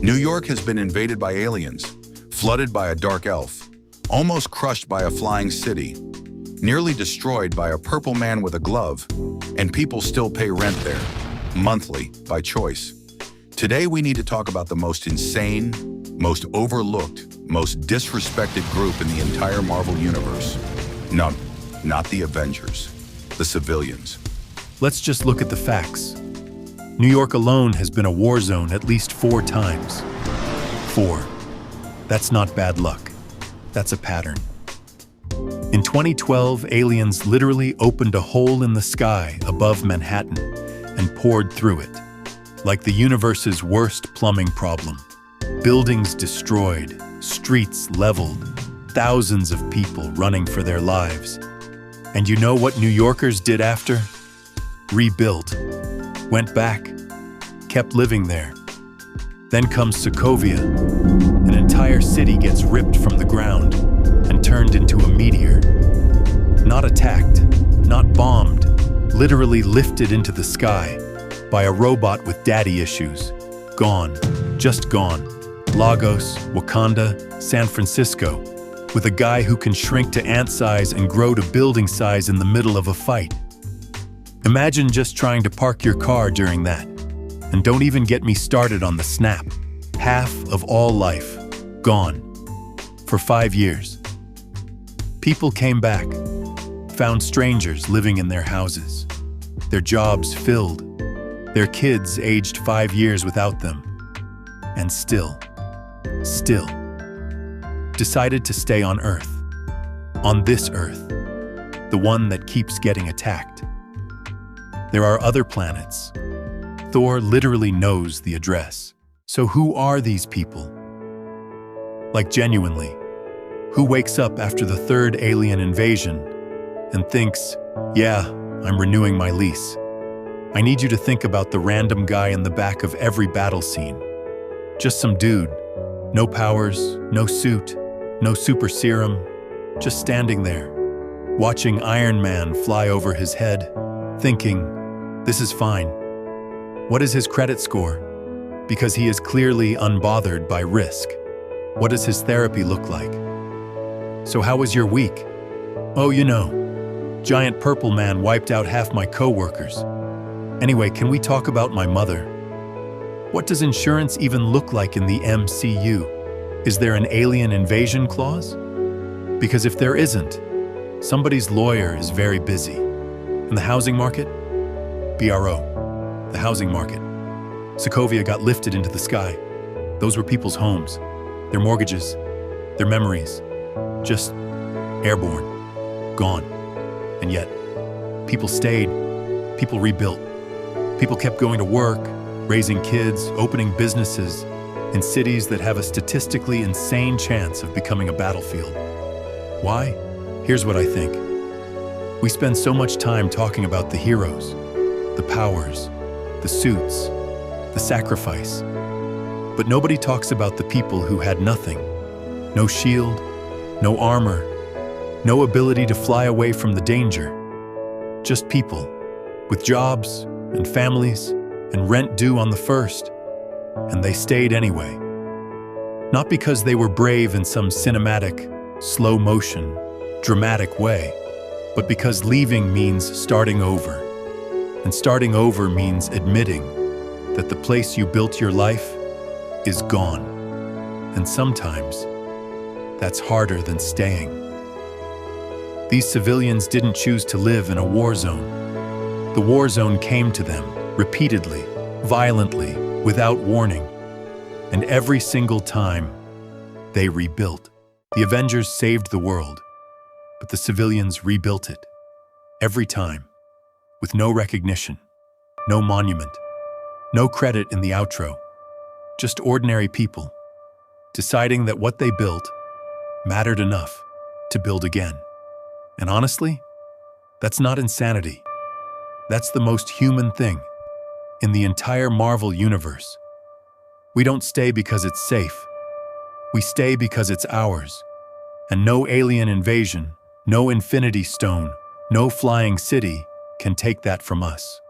New York has been invaded by aliens, flooded by a dark elf, almost crushed by a flying city, nearly destroyed by a purple man with a glove, and people still pay rent there, monthly, by choice. Today we need to talk about the most insane, most overlooked, most disrespected group in the entire Marvel Universe. No, not the Avengers, the civilians. Let's just look at the facts. New York alone has been a war zone at least 4 times. 4. That's not bad luck. That's a pattern. In 2012, aliens literally opened a hole in the sky above Manhattan and poured through it, like the universe's worst plumbing problem. Buildings destroyed, streets leveled, thousands of people running for their lives. And you know what New Yorkers did after? Rebuilt, went back, kept living there. Then comes Sokovia. An entire city gets ripped from the ground and turned into a meteor. Not attacked, not bombed, literally lifted into the sky by a robot with daddy issues. Gone, just gone. Lagos, Wakanda, San Francisco, with a guy who can shrink to ant size and grow to building size in the middle of a fight. Imagine just trying to park your car during that. And don't even get me started on the snap. Half of all life, gone. For 5 years. People came back, found strangers living in their houses, their jobs filled, their kids aged 5 years without them, and still, decided to stay on Earth. On this Earth, the one that keeps getting attacked. There are other planets. Thor literally knows the address. So who are these people? Like genuinely, who wakes up after the 3rd alien invasion and thinks, yeah, I'm renewing my lease? I need you to think about the random guy in the back of every battle scene. Just some dude, no powers, no suit, no super serum, just standing there, watching Iron Man fly over his head, thinking, this is fine. What is his credit score? Because he is clearly unbothered by risk. What does his therapy look like? So how was your week? Oh, you know, giant purple man wiped out half my coworkers. Anyway, can we talk about my mother? What does insurance even look like in the MCU? Is there an alien invasion clause? Because if there isn't, somebody's lawyer is very busy. And the housing market? BRO. The housing market. Sokovia got lifted into the sky. Those were people's homes, their mortgages, their memories, just airborne, gone. And yet, people stayed, people rebuilt. People kept going to work, raising kids, opening businesses in cities that have a statistically insane chance of becoming a battlefield. Why? Here's what I think. We spend so much time talking about the heroes, the powers, the suits, the sacrifice. But nobody talks about the people who had nothing. No shield, no armor, no ability to fly away from the danger. Just people, with jobs and families and rent due on the first. And they stayed anyway. Not because they were brave in some cinematic, slow motion, dramatic way, but because leaving means starting over. And starting over means admitting that the place you built your life is gone. And sometimes, that's harder than staying. These civilians didn't choose to live in a war zone. The war zone came to them, repeatedly, violently, without warning. And every single time, they rebuilt. The Avengers saved the world, but the civilians rebuilt it. Every time. With no recognition, no monument, no credit in the outro, just ordinary people, deciding that what they built mattered enough to build again. And honestly, that's not insanity. That's the most human thing in the entire Marvel universe. We don't stay because it's safe. We stay because it's ours. And no alien invasion, no Infinity Stone, no flying city can take that from us.